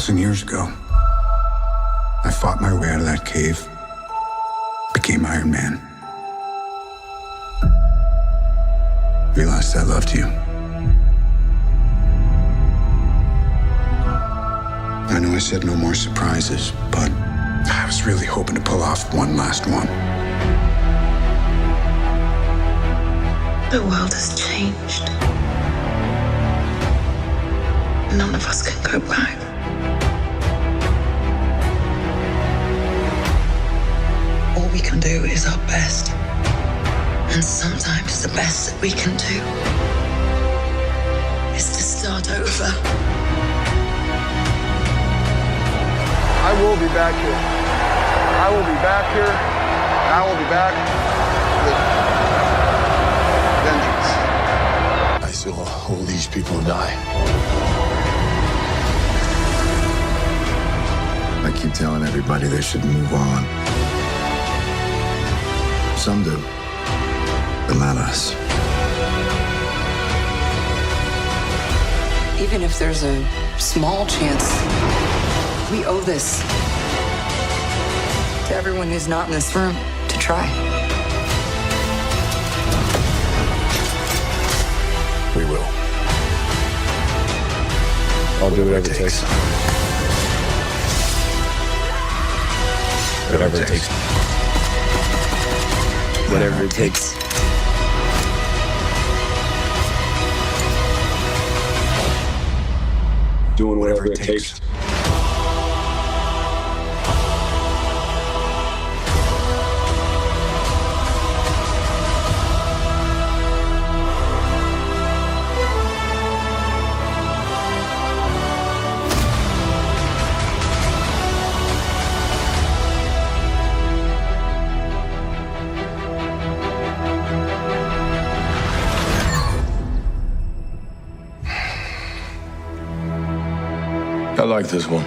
2,000 years ago. I fought my way out of that cave, became Iron Man. Realized I loved you. I know I said no more surprises, but I was really hoping to pull off one last one. The world has changed. None of us can go back. All we can do is our best. And sometimes the best that we can do is to start over. I will be back here. I will be back here. And I will be back with vengeance. I saw all these people die. I keep telling everybody they should move on. Some do, but not us. Even if there's a small chance, we owe this to everyone who's not in this room to try. We will. I'll do whatever it takes. Whatever it takes. Whatever it takes. Doing whatever it takes. I like this one.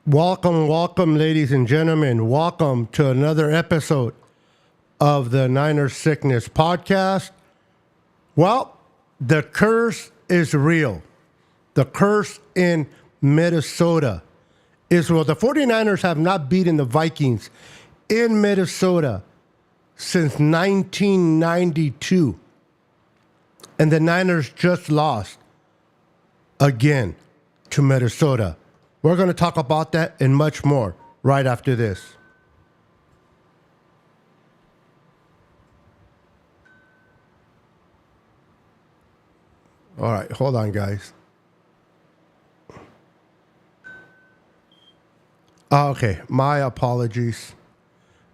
Welcome, ladies and gentlemen. Welcome to another episode of the Niners Sickness Podcast. Well, the curse is real. The curse in Minnesota is real. The 49ers have not beaten the Vikings in Minnesota since 1992. And the Niners just lost again to Minnesota. We're going to talk about that and much more right after this. All right, hold on, guys. Okay, my apologies.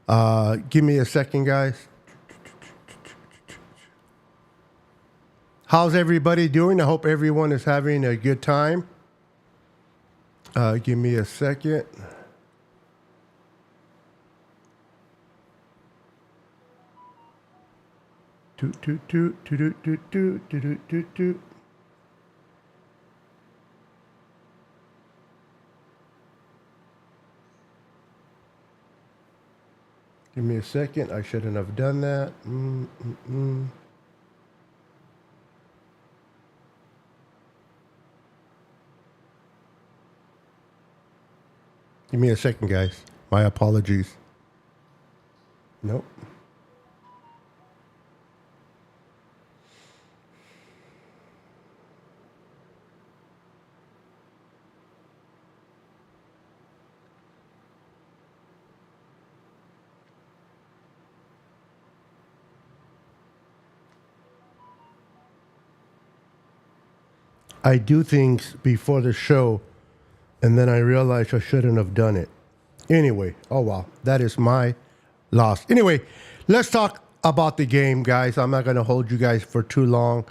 Give me a second, guys. How's everybody doing? I hope everyone is having a good time. Give me a second. Toot, toot, toot, toot, toot, toot, toot, toot, toot. Give me a second. I shouldn't have done that. Give me a second, guys. My apologies. Nope. I do things before the show, and then I realize I shouldn't have done it. Anyway, oh wow, that is my loss. Anyway, let's talk about the game, guys. I'm not going to hold you guys for too long.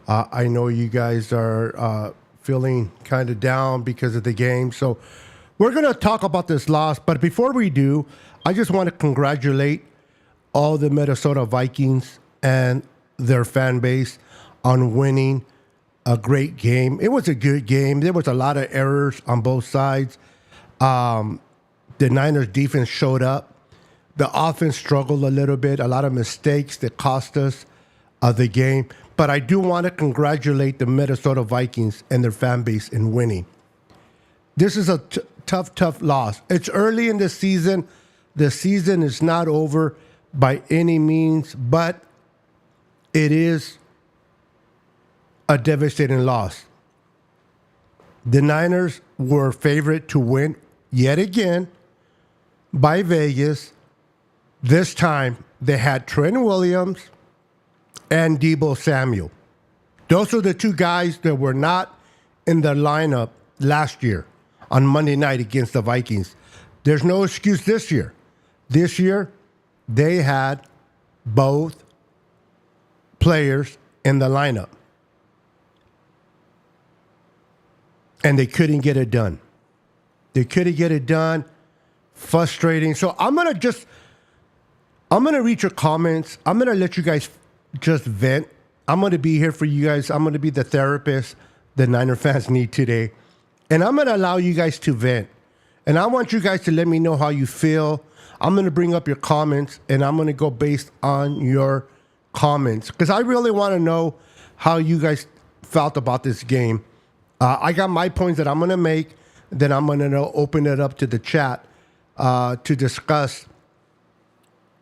I know you guys are feeling kind of down because of the game. So we're going to talk about this loss. But before we do, I just want to congratulate all the Minnesota Vikings and their fan base on winning a great game. It was a good game. There was a lot of errors on both sides. The Niners defense showed up. The offense struggled a little bit. A lot of mistakes that cost us the game. but I do want to congratulate the Minnesota Vikings and their fan base in winning. This is a tough loss. It's early in the season. The season is not over by any means, but it is a devastating loss. The Niners were favored to win yet again by Vegas. This time they had Trent Williams and Deebo Samuel. Those are the two guys that were not in the lineup last year on Monday night against the Vikings. There's no excuse this year. This year, they had both players in the lineup. And they couldn't get it done. They couldn't get it done. Frustrating. So I'm going to read your comments. I'm going to let you guys just vent. I'm going to be here for you guys. I'm going to be the therapist that Niner fans need today. And I'm going to allow you guys to vent. And I want you guys to let me know how you feel. I'm going to bring up your comments, and I'm going to go based on your comments because I really want to know how you guys felt about this game. I got my points that I'm going to make. Then I'm going to open it up to the chat to discuss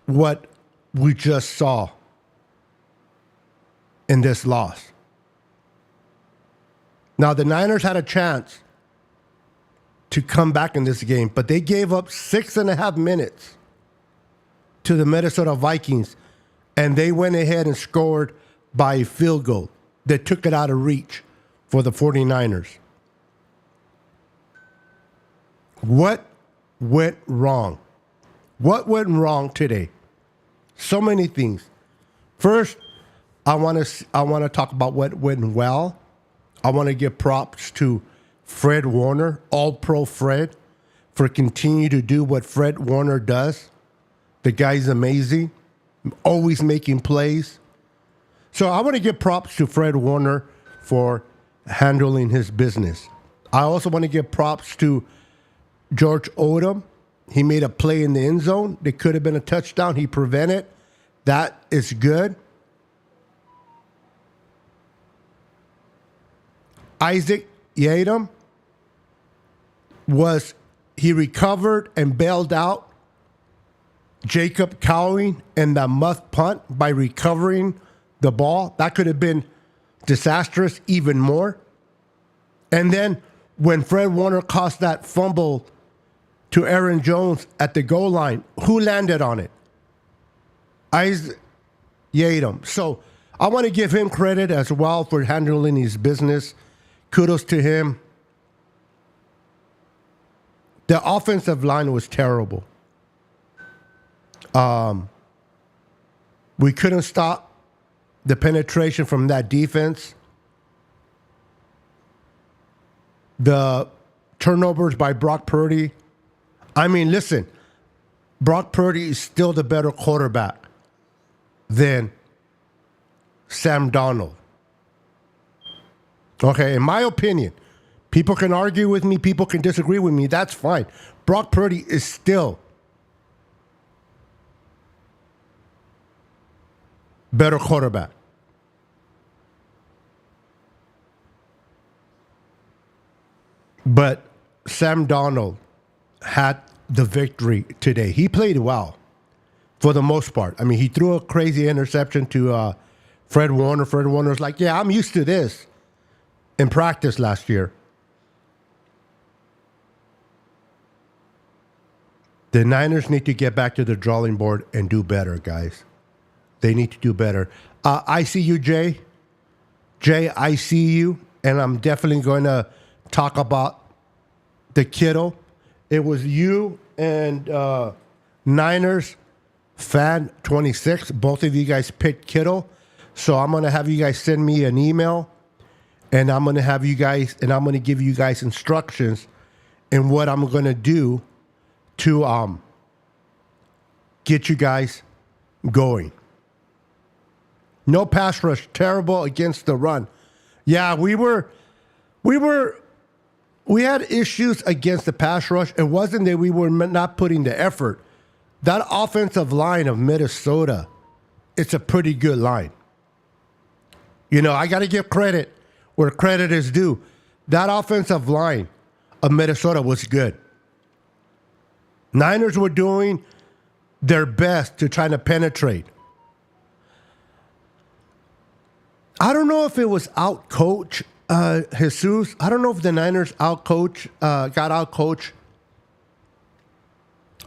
what we just saw in this loss. Now, the Niners had a chance to come back in this game, but they gave up 6.5 minutes to the Minnesota Vikings, and they went ahead and scored by a field goal that took it out of reach for the 49ers. What went wrong? What went wrong today? So many things. First, I want to talk about what went well. I want to give props to Fred Warner, All-Pro Fred, for continuing to do what Fred Warner does. The guy's amazing, always making plays. So I want to give props to Fred Warner for handling his business. I also want to give props to George Odom. He made a play in the end zone. It could have been a touchdown. He prevented. That is good. Isaac Yiadom he recovered and bailed out Jacob Cowing and the muff punt by recovering the ball. That could have been disastrous even more. And then when Fred Warner caused that fumble to Aaron Jones at the goal line, who landed on it? Isaac Yiadom. So I want to give him credit as well for handling his business. Kudos to him. The offensive line was terrible. We couldn't stop the penetration from that defense. The turnovers by Brock Purdy. I mean, listen, Brock Purdy is still the better quarterback than Sam Darnold. Okay, in my opinion, people can argue with me, people can disagree with me, that's fine. Brock Purdy is still better quarterback. But Sam Darnold had the victory today. He played well for the most part. I mean, he threw a crazy interception to Fred Warner. Fred Warner's like, yeah, I'm used to this in practice last year. The Niners need to get back to the drawing board and do better, guys. They need to do better. I see you, Jay. Jay, I see you. And I'm definitely going to talk about the Kittle. It was you and Niners fan 26. Both of you guys picked Kittle. So I'm going to have you guys send me an email. And I'm going to have you guys, and I'm going to give you guys instructions in what I'm going to do to get you guys going. No pass rush, terrible against the run. Yeah, we had issues against the pass rush. It wasn't that we were not putting the effort. That offensive line of Minnesota, it's a pretty good line. You know, I got to give credit where credit is due. That offensive line of Minnesota was good. Niners were doing their best to try to penetrate. I don't know if it was out-coach Jesus. I don't know if the Niners got out-coached.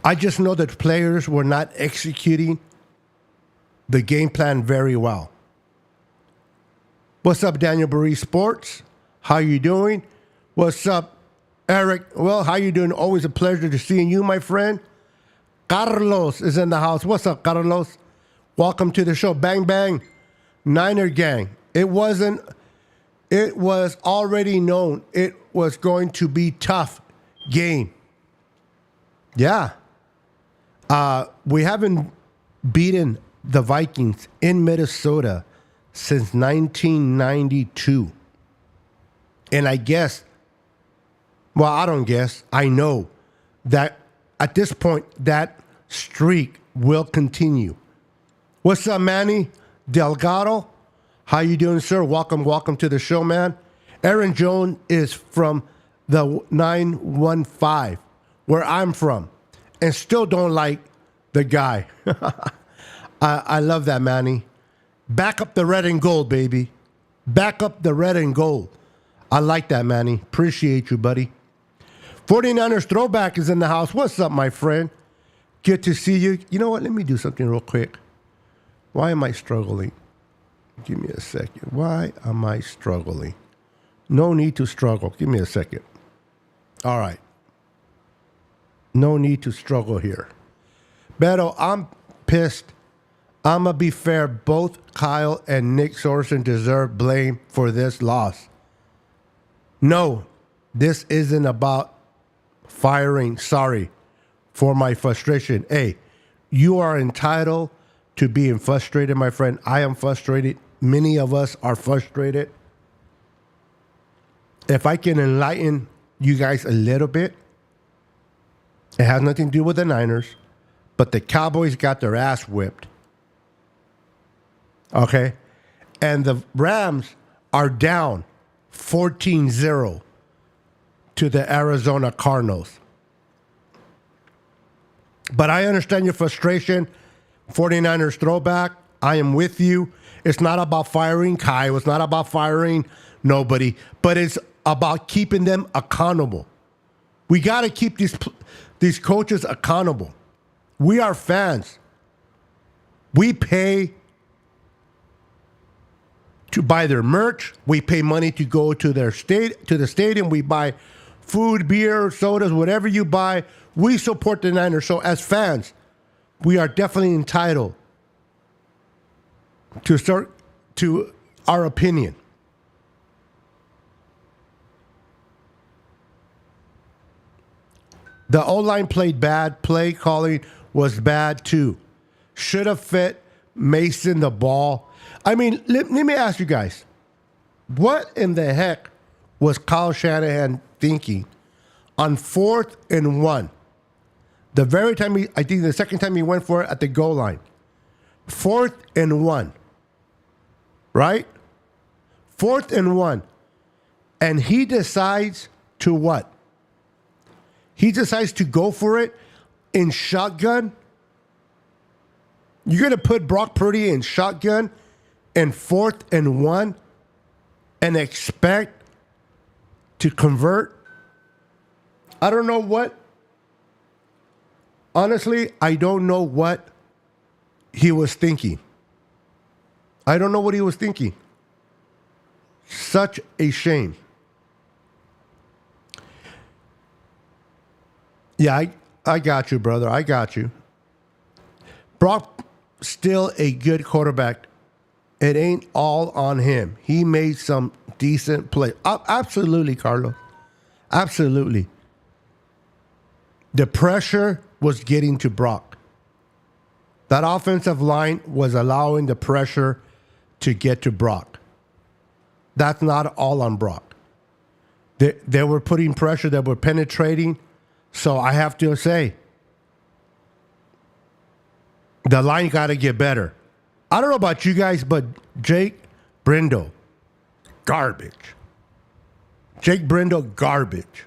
I just know that players were not executing the game plan very well. What's up, Daniel Burry Sports? How you doing? What's up, Eric? Well, how you doing? Always a pleasure to seeing you, my friend. Carlos is in the house. What's up, Carlos? Welcome to the show. Bang, bang. Niner gang. It was already known it was going to be tough game. Yeah. We haven't beaten the Vikings in Minnesota since 1992. And I guess, well, I don't guess, I know that at this point, that streak will continue. What's up, Manny Delgado? How you doing, sir? Welcome to the show, man. Aaron Jones is from the 915, where I'm from, and still don't like the guy. I love that, Manny. Back up the red and gold, baby. Back up the red and gold. I like that, Manny. Appreciate you, buddy. 49ers Throwback is in the house. What's up, my friend? Good to see you. You know what? Let me do something real quick. Why am I struggling? Give me a second. Why am I struggling? No need to struggle. Give me a second. All right. No need to struggle here. Beto, I'm pissed. I'm going to be fair. Both Kyle and Nick Sorensen deserve blame for this loss. No, this isn't about firing. Sorry for my frustration. Hey, you are entitled to being frustrated, my friend. I am frustrated. Many of us are frustrated. If I can enlighten you guys a little bit, it has nothing to do with the Niners, but the Cowboys got their ass whipped. Okay? And the Rams are down 14-0 to the Arizona Cardinals. But I understand your frustration. 49ers Throwback, I am with you. It's not about firing Kai. It's not about firing nobody. But it's about keeping them accountable. We got to keep these coaches accountable. We are fans. We pay to buy their merch. We pay money to go to the stadium. We buy food, beer, sodas, whatever you buy. We support the Niners. So as fans, we are definitely entitled to our opinion. The O-line played bad. Play calling was bad too. Should have fit Mason the ball. I mean, let me ask you guys, what in the heck was Kyle Shanahan thinking on 4th and 1? The very time I think the second time he went for it at the goal line. 4th and 1. Right? 4th and 1. And he decides to what? He decides to go for it in shotgun. You're going to put Brock Purdy in shotgun in 4th and 1 and expect to convert? I don't know what. Honestly, I don't know what he was thinking. I don't know what he was thinking. Such a shame. Yeah, I got you, brother. I got you. Brock, still a good quarterback. It ain't all on him. He made some decent play. Absolutely, Carlos. Absolutely. The pressure was getting to Brock. That offensive line was allowing the pressure to get to Brock. That's not all on Brock. They were putting pressure, they were penetrating. So I have to say, the line got to get better. I don't know about you guys, but Jake, Brindle, garbage. Jake Brindle, garbage.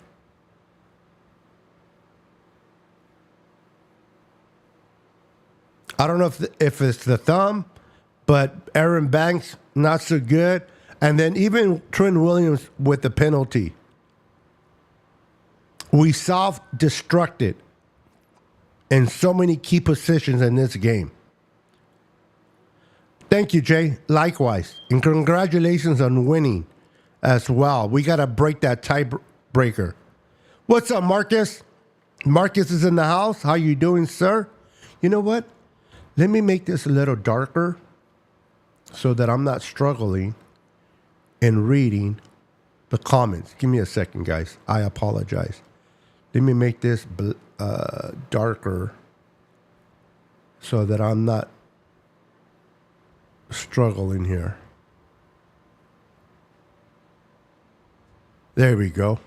I don't know if it's the thumb, but Aaron Banks, not so good. And then even Trent Williams with the penalty. We self-destructed in so many key positions in this game. Thank you, Jay. Likewise. And congratulations on winning as well. We got to break that tiebreaker. What's up, Marcus? Marcus is in the house. How you doing, sir? You know what? Let me make this a little darker so that I'm not struggling in reading the comments. Give me a second, guys. I apologize. Let me make this darker so that I'm not struggling here. There we go.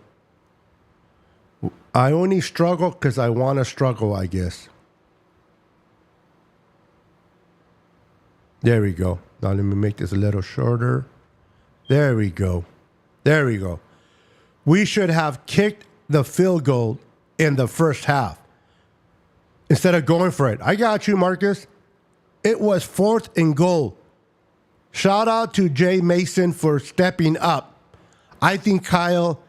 I only struggle because I want to struggle, I guess. There we go. Now let me make this a little shorter. There we go. There we go. We should have kicked the field goal in the first half instead of going for it. I got you, Marcus. It was 4th and goal. Shout out to Jay Mason for stepping up. I think Kyle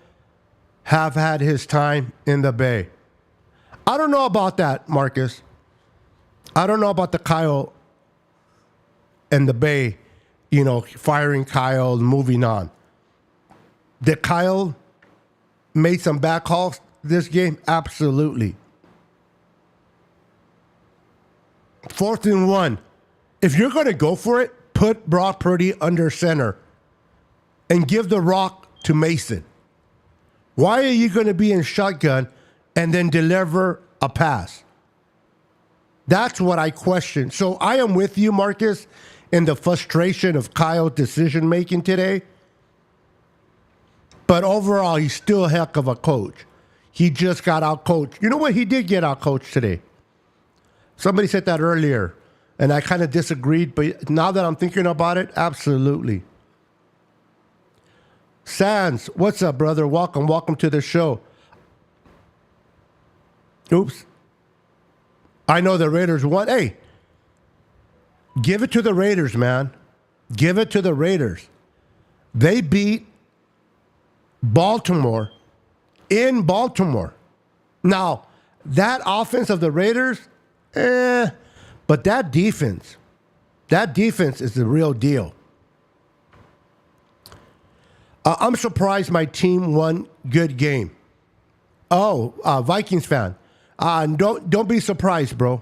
have had his time in the Bay. I don't know about that, Marcus. I don't know about the Kyle and the Bay, firing Kyle, moving on. Did Kyle make some bad calls this game? Absolutely. 4th and 1. If you're going to go for it, put Brock Purdy under center and give the rock to Mason. Why are you going to be in shotgun and then deliver a pass? That's what I question. So I am with you, Marcus, in the frustration of Kyle's decision-making today. But overall, he's still a heck of a coach. He just got out-coached. You know what? He did get out-coached today. Somebody said that earlier, and I kind of disagreed. But now that I'm thinking about it, absolutely. Sands, what's up, brother? Welcome to the show. Oops. I know the Raiders won. Hey, give it to the Raiders, man. Give it to the Raiders. They beat Baltimore in Baltimore. Now, that offense of the Raiders, but that defense is the real deal. I'm surprised my team won good game. Vikings fan. Don't be surprised, bro.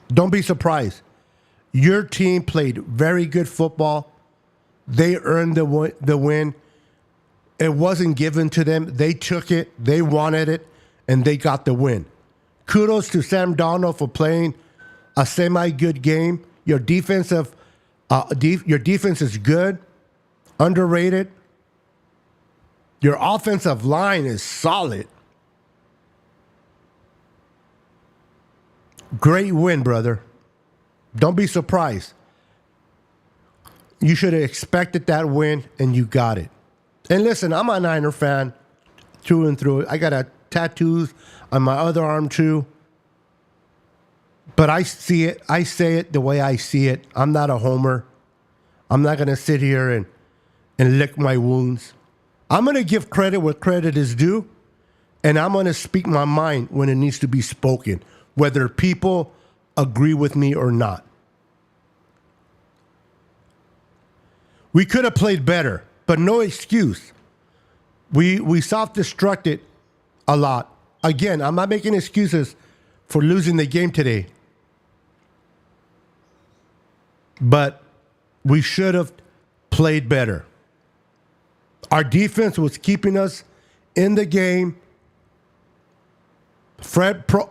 Don't be surprised. Your team played very good football. They earned the win. It wasn't given to them. They took it. They wanted it, and they got the win. Kudos to Sam Darnold for playing a semi-good game. Your defense is good, underrated. Your offensive line is solid. Great win, brother. Don't be surprised. You should have expected that win, and you got it. And listen, I'm a Niner fan through and through. I got tattoos on my other arm, too. But I see it. I say it the way I see it. I'm not a homer. I'm not going to sit here and lick my wounds. I'm going to give credit where credit is due, and I'm going to speak my mind when it needs to be spoken, whether people agree with me or not. We could have played better, but no excuse. We self-destructed a lot. Again, I'm not making excuses for losing the game today. But we should have played better. Our defense was keeping us in the game.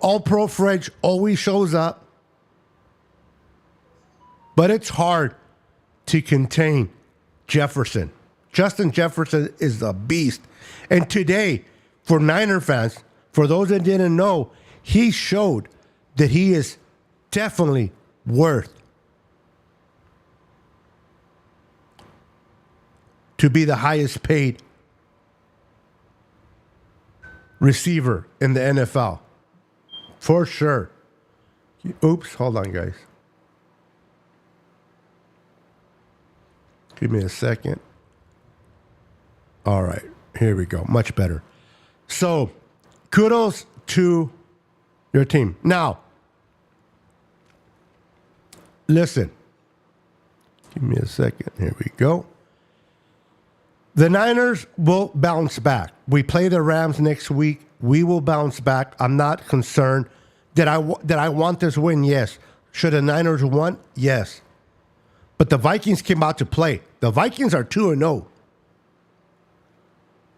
All-Pro Fred always shows up. But it's hard to contain Jefferson. Justin Jefferson is a beast. And today, for Niner fans, for those that didn't know, he showed that he is definitely worth to be the highest paid receiver in the NFL. For sure. Oops, hold on, guys. Give me a second. All right, here we go. Much better. So, kudos to your team. Now, listen. Give me a second. Here we go. The Niners will bounce back. We play the Rams next week. We will bounce back. I'm not concerned. Did I want this win? Yes. Should the Niners won? Yes. But the Vikings came out to play. The Vikings are 2-0.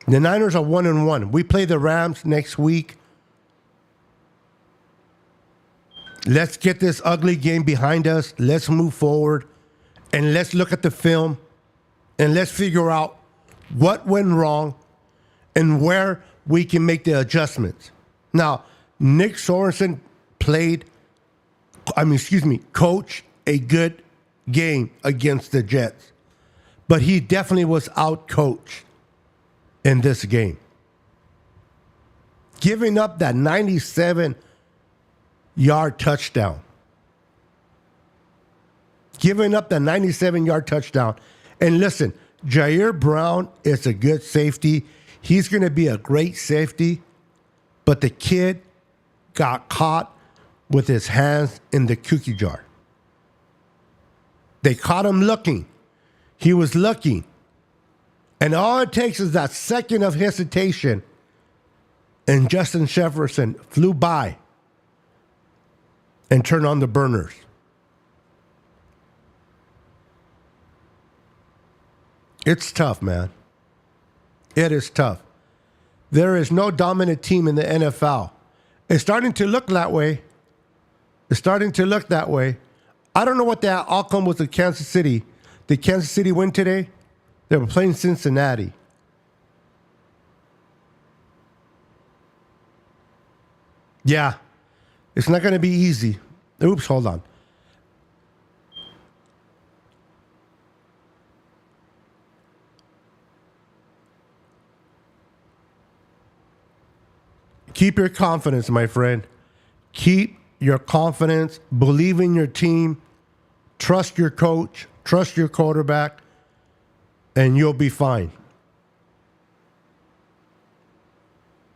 The Niners are 1-1. We play the Rams next week. Let's get this ugly game behind us. Let's move forward. And let's look at the film. And let's figure out what went wrong and where we can make the adjustments. Now, Nick Sorensen coached a good game against the Jets. But he definitely was out-coached in this game. Giving up that 97-yard touchdown. Giving up the 97-yard touchdown. And listen, Jair Brown is a good safety. He's going to be a great safety. But the kid got caught with his hands in the cookie jar. They caught him looking. He was looking. And all it takes is that second of hesitation. And Justin Jefferson flew by and turned on the burners. It's tough, man. It is tough. There is no dominant team in the NFL. It's starting to look that way. It's starting to look that way. I don't know what the outcome was with Kansas City. Did Kansas City win today? They were playing Cincinnati. Yeah. It's not going to be easy. Oops, hold on. Keep your confidence, my friend. Keep your confidence. Believe in your team. Trust your coach. Trust your quarterback. And you'll be fine.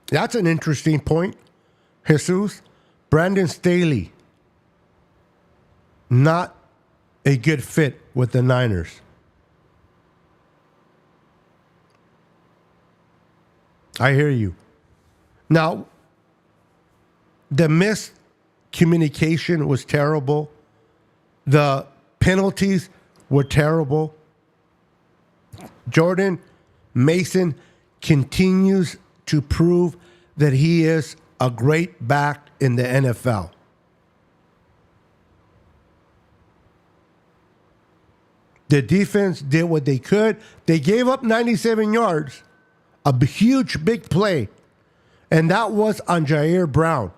That's an interesting point. Jesus, Brandon Staley, not a good fit with the Niners. I hear you. Now, the miscommunication was terrible. The penalties were terrible. Jordan Mason continues to prove that he is a great back in the NFL. The defense did what they could. They gave up 97 yards, a huge, big play, and that was on Jair Brown.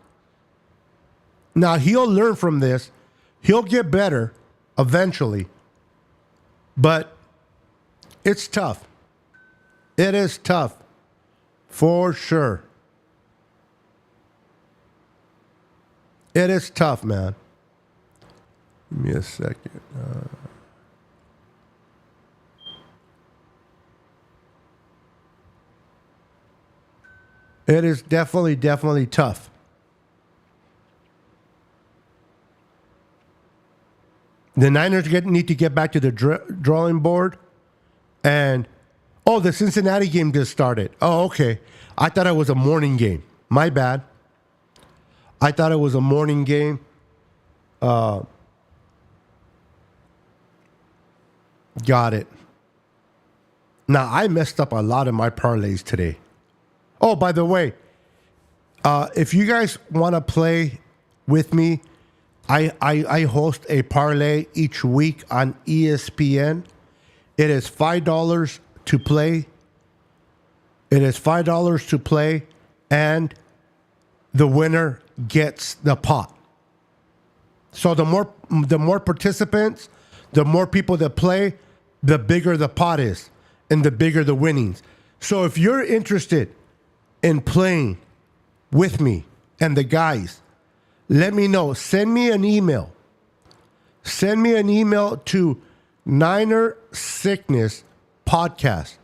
Now, he'll learn from this. He'll get better eventually, but it's tough. It is tough, for sure. It is tough, man. Give me a second. It is definitely tough. The Niners need to get back to the drawing board. And, the Cincinnati game just started. Oh, okay. I thought it was a morning game. My bad. I thought it was a morning game. Got it. Now, I messed up a lot of my parlays today. Oh, by the way, if you guys want to play with me, I host a parlay each week on ESPN. It is $5 to play. It is $5 to play, and the winner gets the pot. So the more participants, the more people that play, the bigger the pot is. and the bigger the winnings. So if you're interested in playing with me and the guys, let me know. Send me an email. Send me an email to Niner Sickness Podcast.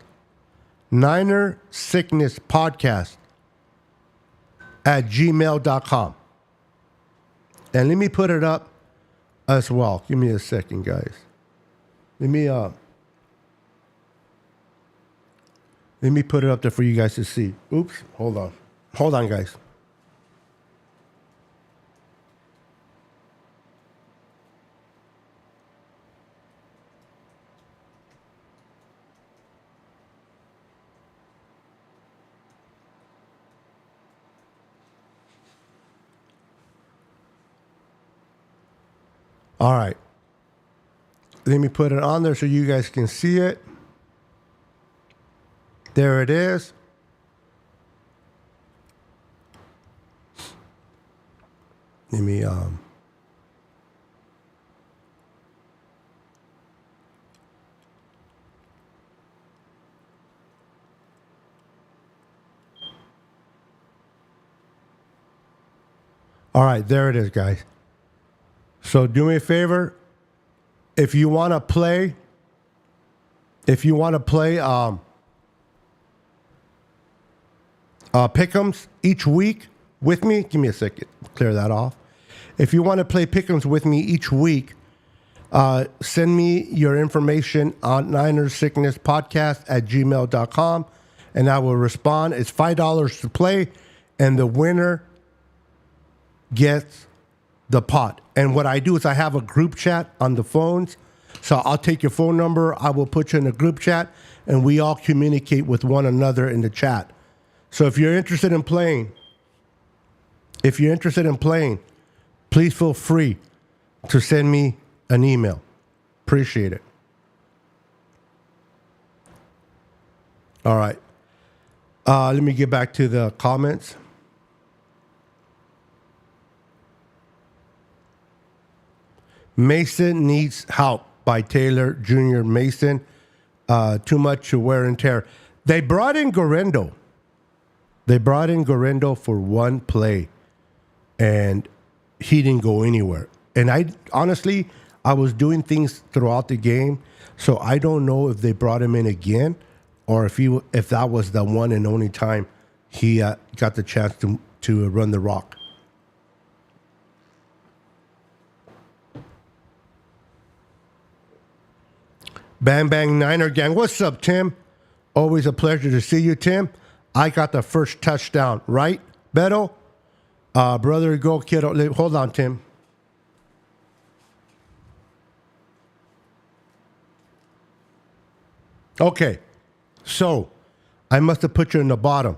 Niner Sickness Podcast at gmail.com. And let me put it up as well. Give me a second, guys. Let me put it up there for you guys to see. Oops, hold on. Hold on, guys. All right. Let me put it on there so you guys can see it. There it is. Let me All right, there it is, guys. So do me a favor. If you want to play pick'ems each week with me, give me a second, clear that off. If you want to play pick'ems with me each week, send me your information on ninersicknesspodcast at gmail.com and I will respond. It's $5 to play and the winner gets the pot. And what I do is I have a group chat on the phones. So I'll take your phone number, I will put you in a group chat, and we all communicate with one another in the chat. So if you're interested in playing, please feel free to send me an email. Appreciate it. All right. Let me get back to the comments. Mason Needs Help by Taylor Jr. Mason. Too much wear and tear. They brought in Garendo. For one play, and he didn't go anywhere. And I was doing things throughout the game, so I don't know if they brought him in again or if that was the one and only time he got the chance to run the rock. Bang Bang Niner Gang. What's up, Tim? Always a pleasure to see you, Tim. I got the first touchdown, right, Beto? Brother, go, kiddo. Hold on, Tim. Okay, so I must have put you in the bottom.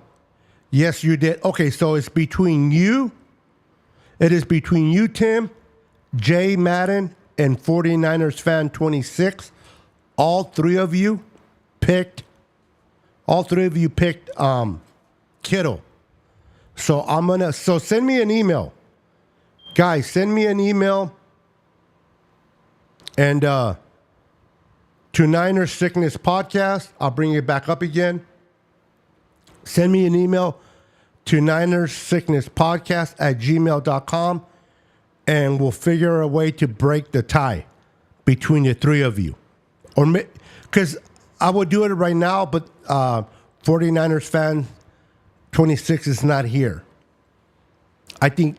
Yes, you did. Okay, so it's between you. It is between you, Tim, Jay Madden, and 49ers fan 26. All three of you picked Kittle. So send me an email. Guys, send me an email and to Niner Sickness Podcast. I'll bring it back up again. Send me an email to Niner Sickness Podcast at gmail.com and we'll figure a way to break the tie between the three of you. Or because I would do it right now, but 49ers fan 26 is not here. I think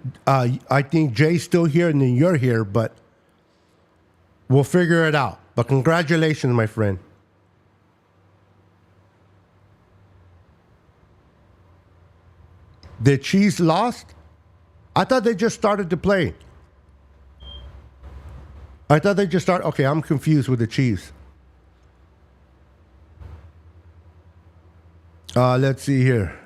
Jay's still here and then you're here, but we'll figure it out. But congratulations, my friend. The Chiefs lost? I thought they just started to play. Okay, I'm confused with the Chiefs. Let's see here.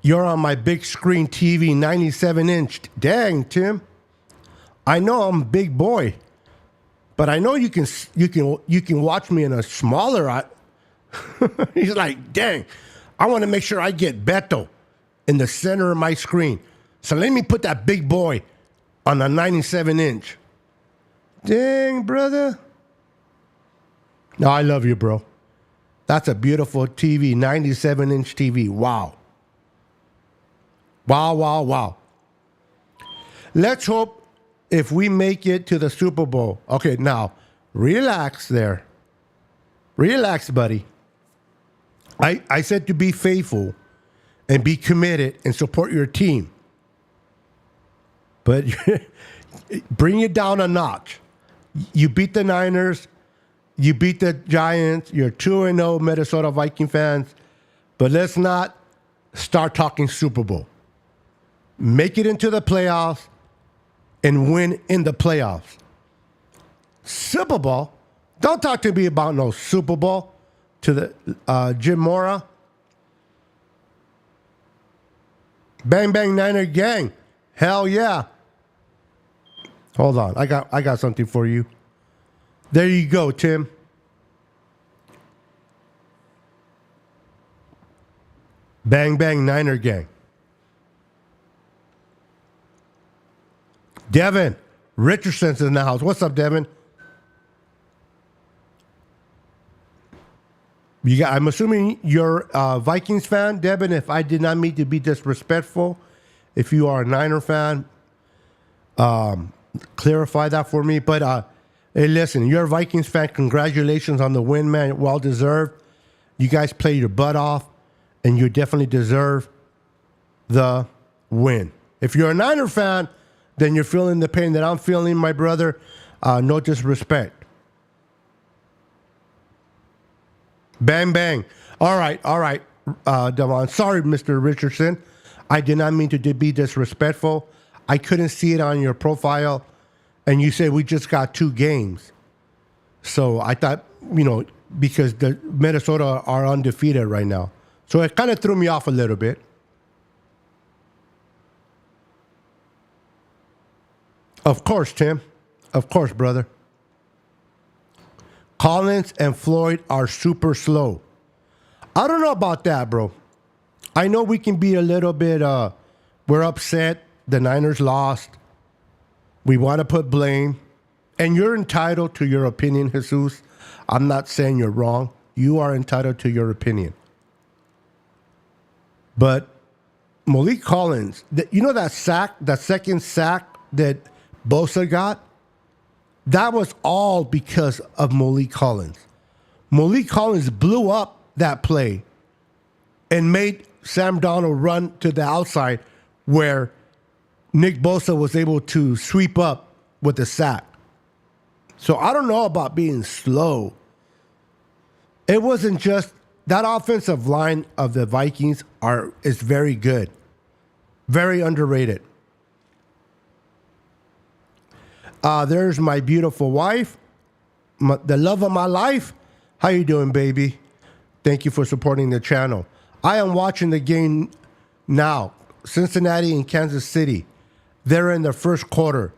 You're on my big screen TV, 97-inch. Dang, Tim. I know I'm a big boy, but I know you can watch me in a smaller. He's like, dang, I want to make sure I get Beto in the center of my screen. So let me put that big boy on a 97-inch. Dang, brother. No, I love you, bro. That's a beautiful TV, 97-inch TV. Wow. Wow, wow, wow. Let's hope if we make it to the Super Bowl. Okay, now, relax there. Relax, buddy. I said to be faithful and be committed and support your team. But bring it down a notch. You beat the Niners. You beat the Giants. You're 2-0 Minnesota Viking fans. But let's not start talking Super Bowl. Make it into the playoffs and win in the playoffs. Super Bowl? Don't talk to me about no Super Bowl. To the Jim Mora. Bang Bang Niner Gang. Hell yeah. Hold on. I got something for you. There you go, Tim. Bang Bang Niner Gang. Devin Richardson's in the house. What's up, Devin? I'm assuming you're a Vikings fan, Devin. If I did not mean to be disrespectful, if you are a Niner fan, clarify that for me. But hey, listen, you're a Vikings fan. Congratulations on the win, man. Well deserved. You guys played your butt off, and you definitely deserve the win. If you're a Niner fan, then you're feeling the pain that I'm feeling, my brother. No disrespect. Bang, bang. All right, Devon. Sorry, Mr. Richardson. I did not mean to be disrespectful. I couldn't see it on your profile. And you said we just got 2 games. So I thought, because the Minnesota are undefeated right now. So it kind of threw me off a little bit. Of course, Tim. Of course, brother. Collins and Floyd are super slow. I don't know about that, bro. I know we can be a little bit, we're upset. The Niners lost. We want to put blame. And you're entitled to your opinion, Jesus. I'm not saying you're wrong. You are entitled to your opinion. But Malik Collins, that second sack that Bosa got? That was all because of Malik Collins. Malik Collins blew up that play and made Sam Darnold run to the outside where Nick Bosa was able to sweep up with the sack. So I don't know about being slow. It wasn't just that offensive line of the Vikings is very good. Very underrated. There's my beautiful wife, the love of my life. How you doing, baby? Thank you for supporting the channel. I am watching the game now. Cincinnati and Kansas City. They're in the first quarter.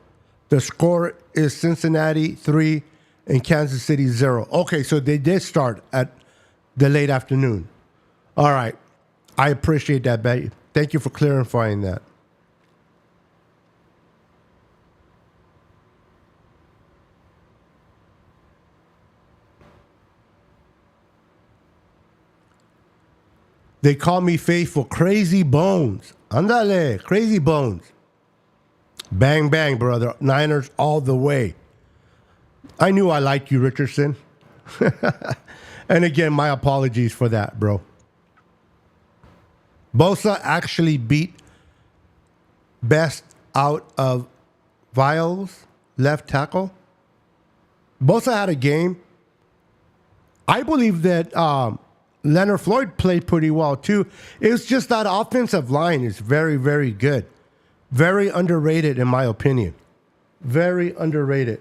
The score is Cincinnati 3 and Kansas City 0. Okay, so they did start at the late afternoon. All right. I appreciate that, baby. Thank you for clarifying that. They call me faithful. Crazy Bones. Andale. Crazy Bones. Bang, bang, brother. Niners all the way. I knew I liked you, Richardson. And again, my apologies for that, bro. Bosa actually beat best out of Viles, left tackle. Bosa had a game. I believe that Leonard Floyd played pretty well, too. It's just that offensive line is very, very good. Very underrated, in my opinion. Very underrated.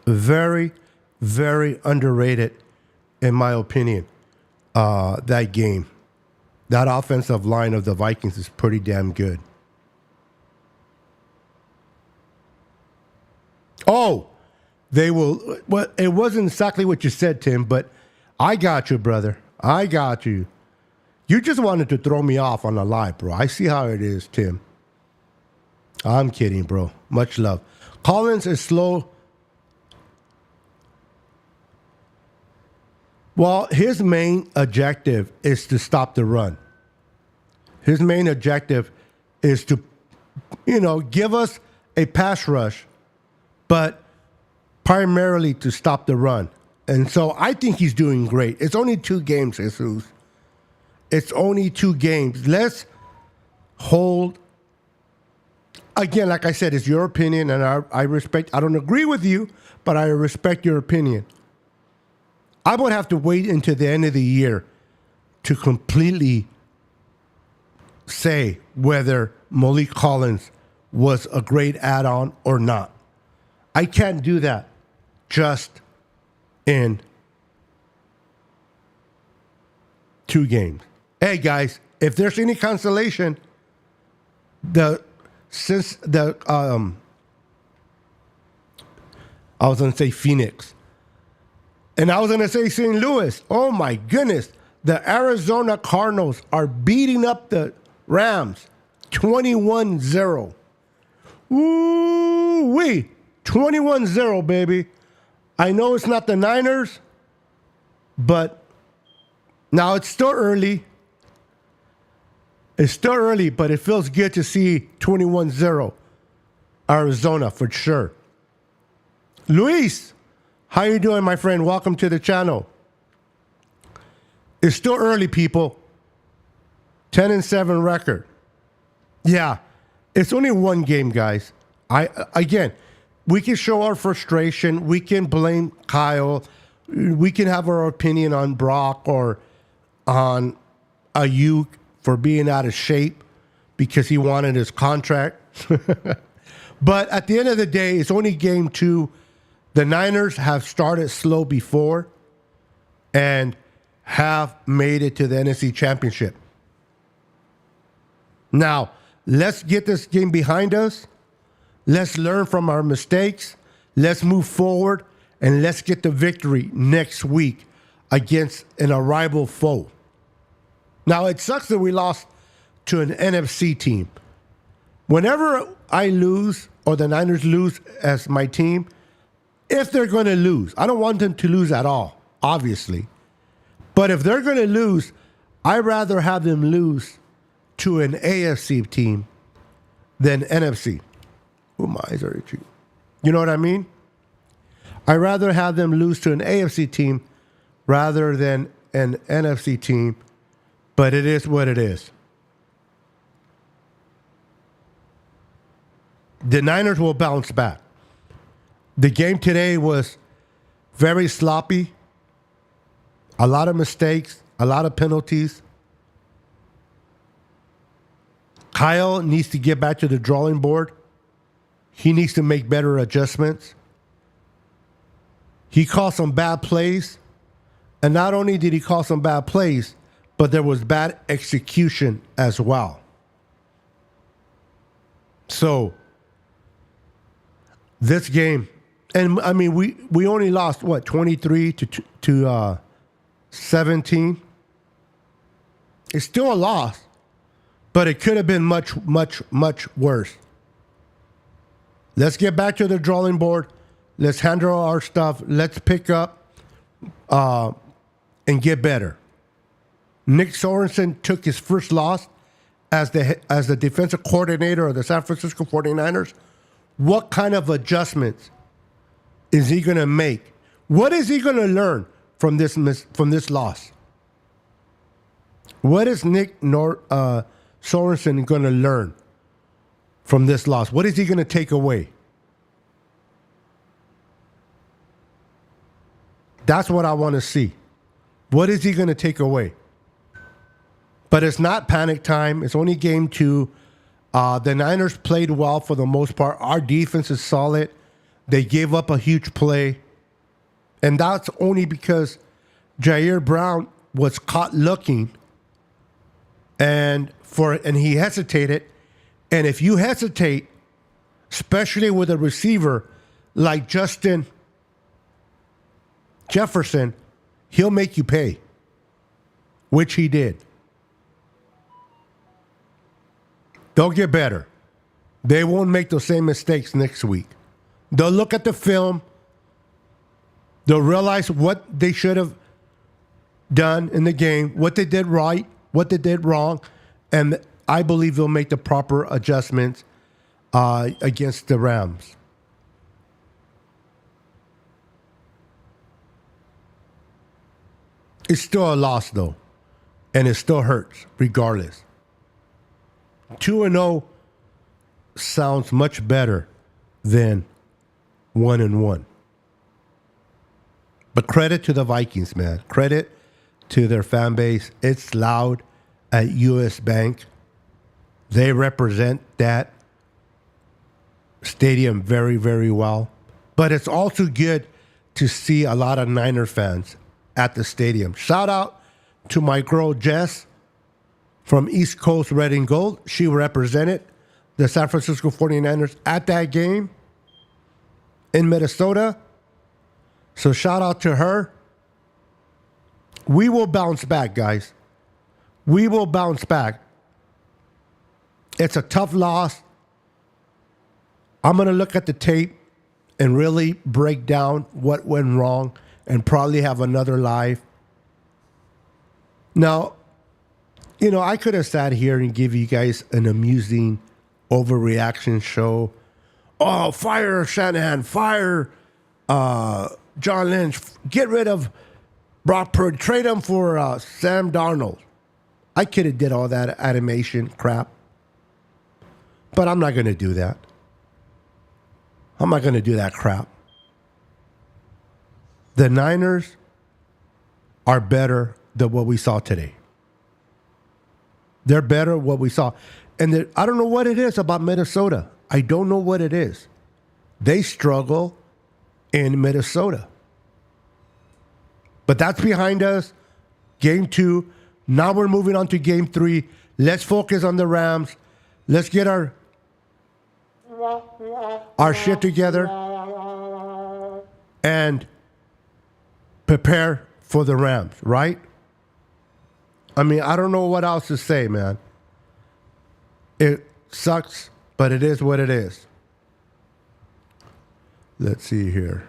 Very, very underrated, in my opinion, that game. That offensive line of the Vikings is pretty damn good. Oh! They will. Well, it wasn't exactly what you said, Tim, but I got you, brother. I got you. You just wanted to throw me off on a lie, bro. I see how it is, Tim. I'm kidding, bro. Much love. Collins is slow. Well, his main objective is to stop the run. His main objective is to, give us a pass rush, but primarily to stop the run. And so I think he's doing great. It's only 2 games, Jesus. It's only 2 games. Let's hold. Again, like I said, it's your opinion, and I respect. I don't agree with you, but I respect your opinion. I would have to wait until the end of the year to completely say whether Malik Collins was a great add-on or not. I can't do that just in 2 games. Hey guys, if there's any consolation, I was gonna say Phoenix, and I was gonna say St. Louis. Oh my goodness, the Arizona Cardinals are beating up the Rams 21-0. Woo-wee, 21-0, baby. I know it's not the Niners, but now it's still early. It's still early, but it feels good to see 21-0 Arizona for sure. Luis, how you doing, my friend? Welcome to the channel. It's still early, people. 10-7 record. Yeah, it's only 1 game, guys. Again, we can show our frustration. We can blame Kyle. We can have our opinion on Brock or on Ayuk for being out of shape because he wanted his contract. But at the end of the day, it's only game 2. The Niners have started slow before and have made it to the NFC Championship. Now, let's get this game behind us. Let's learn from our mistakes. Let's move forward, and let's get the victory next week against an rival foe. Now, it sucks that we lost to an NFC team. Whenever I lose or the Niners lose as my team, if they're going to lose, I don't want them to lose at all, obviously. But if they're going to lose, I'd rather have them lose to an AFC team than NFC. Oh, my eyes are itchy. You know what I mean? I'd rather have them lose to an AFC team rather than an NFC team. But it is what it is. The Niners will bounce back. The game today was very sloppy. A lot of mistakes, a lot of penalties. Kyle needs to get back to the drawing board. He needs to make better adjustments. He called some bad plays. And not only did he call some bad plays, but there was bad execution as well. So, this game, and I mean, we only lost, 23 to 17? It's still a loss, but it could have been much, much, much worse. Let's get back to the drawing board. Let's handle our stuff. Let's pick up and get better. Nick Sorensen took his first loss as the defensive coordinator of the San Francisco 49ers. What kind of adjustments is he going to make? What is he going to learn from this loss? What is Nick Sorensen going to learn from this loss? What is he going to take away? That's what I want to see. What is he going to take away? But it's not panic time. It's only game 2. The Niners played well for the most part. Our defense is solid. They gave up a huge play. And that's only because Jair Brown was caught looking and he hesitated. And if you hesitate, especially with a receiver like Justin Jefferson, he'll make you pay, which he did. They'll get better. They won't make those same mistakes next week. They'll look at the film. They'll realize what they should have done in the game, what they did right, what they did wrong, and I believe they'll make the proper adjustments against the Rams. It's still a loss, though, and it still hurts regardless. 2-0 sounds much better than 1-1. But credit to the Vikings, man. Credit to their fan base. It's loud at US Bank. They represent that stadium very, very well. But it's also good to see a lot of Niner fans at the stadium. Shout out to my girl Jess from East Coast Red and Gold. She represented the San Francisco 49ers at that game in Minnesota. So shout out to her. We will bounce back, guys. We will bounce back. It's a tough loss. I'm going to look at the tape and really break down what went wrong and probably have another live. Now, I could have sat here and give you guys an amusing overreaction show. Oh, fire Shanahan, fire John Lynch, get rid of Brock Purdy, trade him for Sam Darnold. I could have did all that animation crap. But I'm not going to do that. I'm not going to do that crap. The Niners are better than what we saw today. They're better than what we saw. And I don't know what it is about Minnesota. I don't know what it is. They struggle in Minnesota. But that's behind us. Game 2. Now we're moving on to game 3. Let's focus on the Rams. Let's get our shit together and prepare for the Rams, right? I mean, I don't know what else to say, man. It sucks, but it is what it is. Let's see here.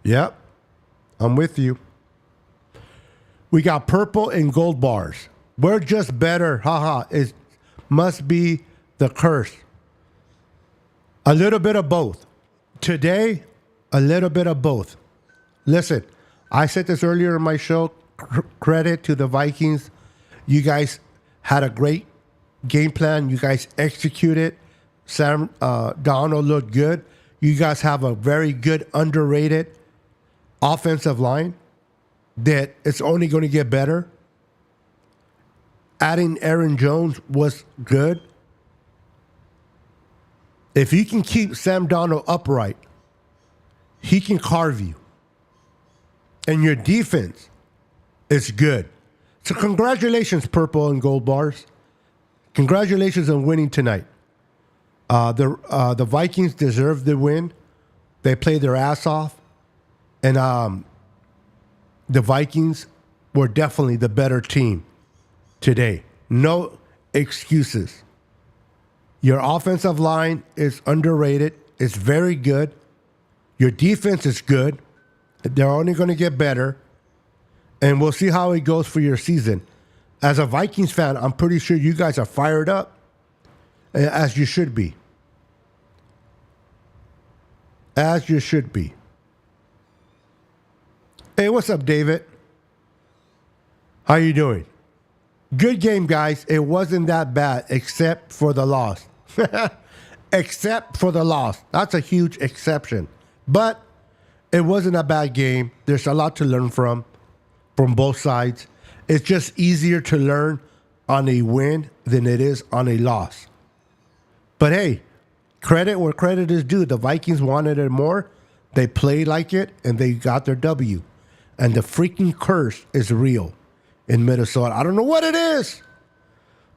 Yep, I'm with you. We got purple and gold bars. We're just better. Haha. It must be the curse. A little bit of both. Today, a little bit of both. Listen, I said this earlier in my show. Credit to the Vikings. You guys had a great game plan. You guys executed. Sam Darnold looked good. You guys have a very good, underrated offensive line that it's only going to get better. Adding Aaron Jones was good. If you can keep Sam Darnold upright, he can carve you. And your defense is good. So congratulations, purple and gold bars. Congratulations on winning tonight. The Vikings deserve the win. They played their ass off. And the Vikings were definitely the better team today. No excuses. Your offensive line is underrated. It's very good. Your defense is good. They're only going to get better. And we'll see how it goes for your season. As a Vikings fan, I'm pretty sure you guys are fired up, as you should be. As you should be. Hey, what's up, David? How you doing? Good game, guys. It wasn't that bad, except for the loss. Except for the loss. That's a huge exception. But it wasn't a bad game. There's a lot to learn from both sides. It's just easier to learn on a win than it is on a loss. But hey, credit where credit is due. The Vikings wanted it more. They played like it, and they got their W. And the freaking curse is real in Minnesota. I don't know what it is,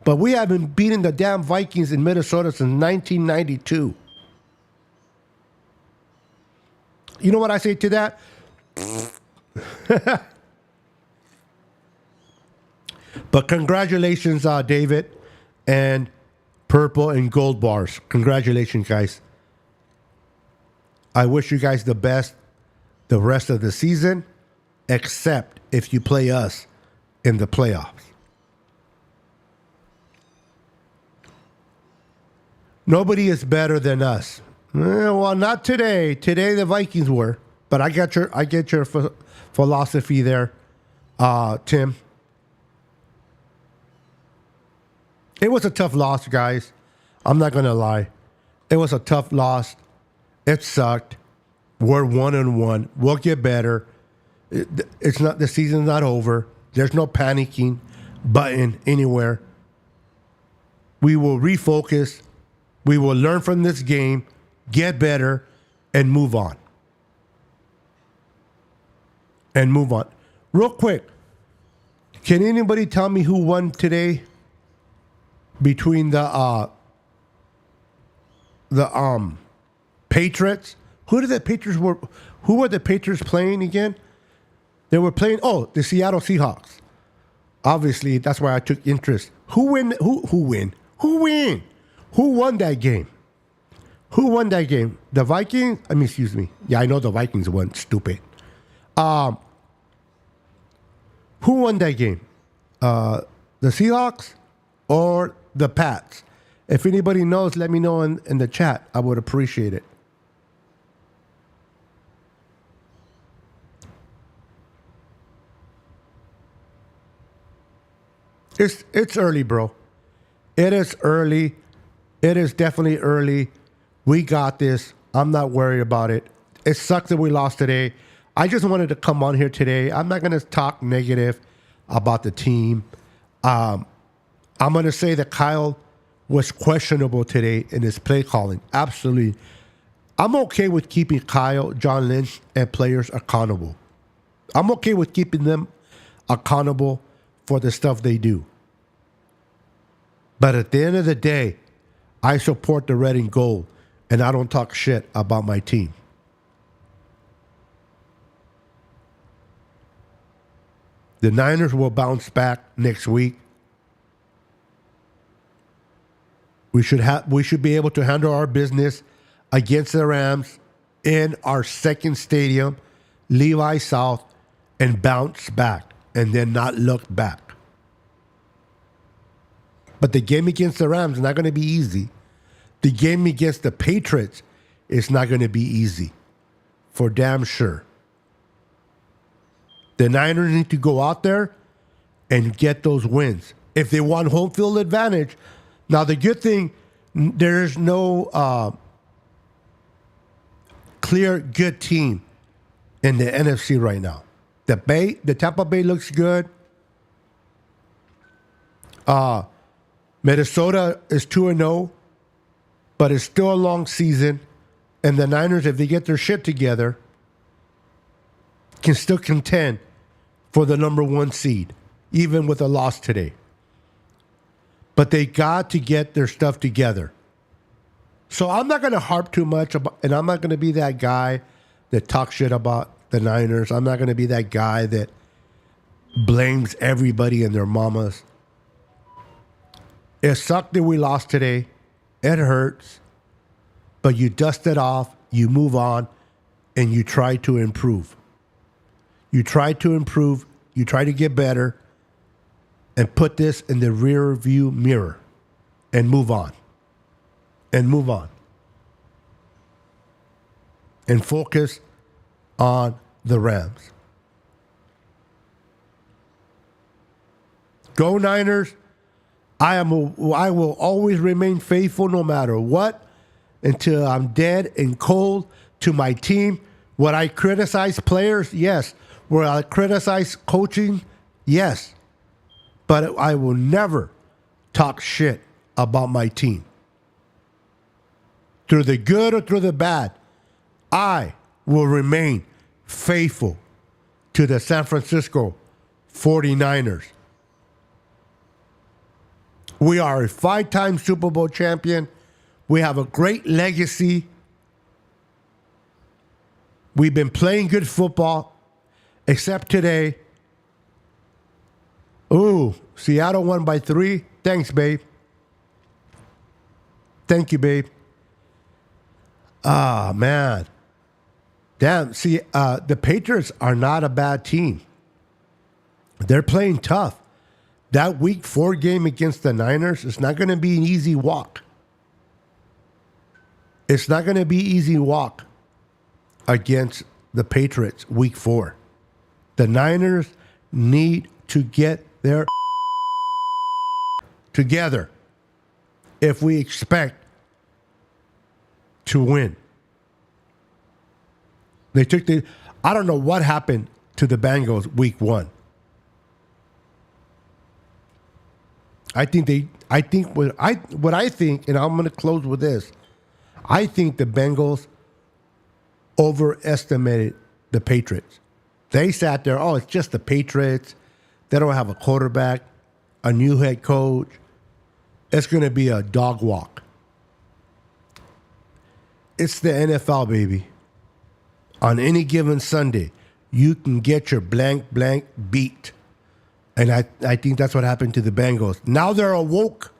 but we haven't beaten the damn Vikings in Minnesota since 1992. You know what I say to that? But congratulations, David, and purple and gold bars. Congratulations, guys. I wish you guys the best the rest of the season, except if you play us in the playoffs. Nobody is better than us. Well, not today. Today the Vikings were, but I get your philosophy there, Tim. It was a tough loss, guys. I'm not gonna lie. It was a tough loss. It sucked. We're 1-1. We'll get better. It's not, the season's not over. There's no panicking button anywhere. We will refocus. We will learn from this game, get better, and move on. Real quick, can anybody tell me who won today between the Patriots? Who were the Patriots playing again? They were playing the Seattle Seahawks. Obviously, that's why I took interest. Who won that game? Who won that game? The Vikings? Excuse me. Yeah, I know the Vikings won. Stupid. Who won that game? The Seahawks or the Pats? If anybody knows, let me know in the chat. I would appreciate it. It's early, bro. It is early. It is definitely early. We got this. I'm not worried about it. It sucks that we lost today. I just wanted to come on here today. I'm not going to talk negative about the team. I'm going to say that Kyle was questionable today in his play calling. Absolutely. I'm okay with keeping Kyle, John Lynch, and players accountable. I'm okay with keeping them accountable for the stuff they do. But at the end of the day, I support the red and gold, and I don't talk shit about my team. The Niners will bounce back next week. We should be able to handle our business against the Rams in our second stadium, Levi South, and bounce back and then not look back. But the game against the Rams is not going to be easy. The game against the Patriots is not going to be easy, for damn sure. The Niners need to go out there and get those wins. If they want home field advantage, now the good thing, there's no clear good team in the NFC right now. The Tampa Bay looks good. Minnesota is 2-0, but it's still a long season. And the Niners, if they get their shit together, can still contend for the number 1 seed, even with a loss today. But they got to get their stuff together. So I'm not going to harp too much about, and I'm not going to be that guy that talks shit about the Niners. I'm not going to be that guy that blames everybody and their mamas. It sucked that we lost today. It hurts. But you dust it off, you move on, and you try to improve. You try to improve, you try to get better, and put this in the rear view mirror and move on. And move on. And focus on the Rams. Go Niners. I will always remain faithful no matter what until I'm dead and cold to my team. Would I criticize players? Yes. Would I criticize coaching? Yes. But I will never talk shit about my team. Through the good or through the bad, I will remain faithful to the San Francisco 49ers. We are a 5-time Super Bowl champion. We have a great legacy. We've been playing good football, except today. Ooh, Seattle won by 3. Thanks, babe. Thank you, babe. Ah, man. Damn, see, the Patriots are not a bad team. They're playing tough. That week 4 game against the Niners is not going to be an easy walk. It's not going to be easy walk against the Patriots week 4. The Niners need to get their together if we expect to win. I don't know what happened to the Bengals week 1. I think, and I'm going to close with this. I think the Bengals overestimated the Patriots. They sat there, oh, it's just the Patriots. They don't have a quarterback, a new head coach. It's going to be a dog walk. It's the NFL, baby. On any given Sunday, you can get your blank beat. And I think that's what happened to the Bengals. Now they're awoke.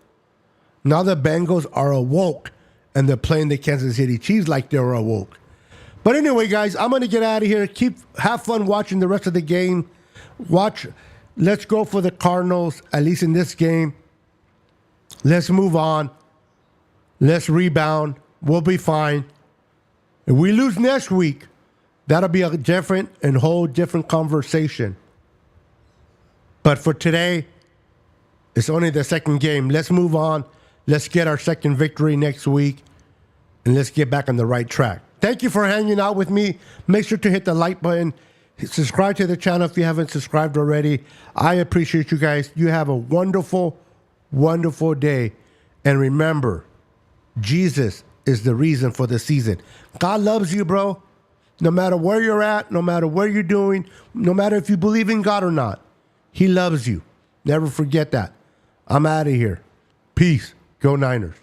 Now the Bengals are awoke. And they're playing the Kansas City Chiefs like they're awoke. But anyway, guys, I'm going to get out of here. Have fun watching the rest of the game. Let's go for the Cardinals, at least in this game. Let's move on. Let's rebound. We'll be fine. If we lose next week, that'll be a different and whole different conversation. But for today, it's only the second game. Let's move on. Let's get our second victory next week. And let's get back on the right track. Thank you for hanging out with me. Make sure to hit the like button. Subscribe to the channel if you haven't subscribed already. I appreciate you guys. You have a wonderful, wonderful day. And remember, Jesus is the reason for the season. God loves you, bro. No matter where you're at, no matter what you're doing, no matter if you believe in God or not, He loves you. Never forget that. I'm out of here. Peace. Go Niners.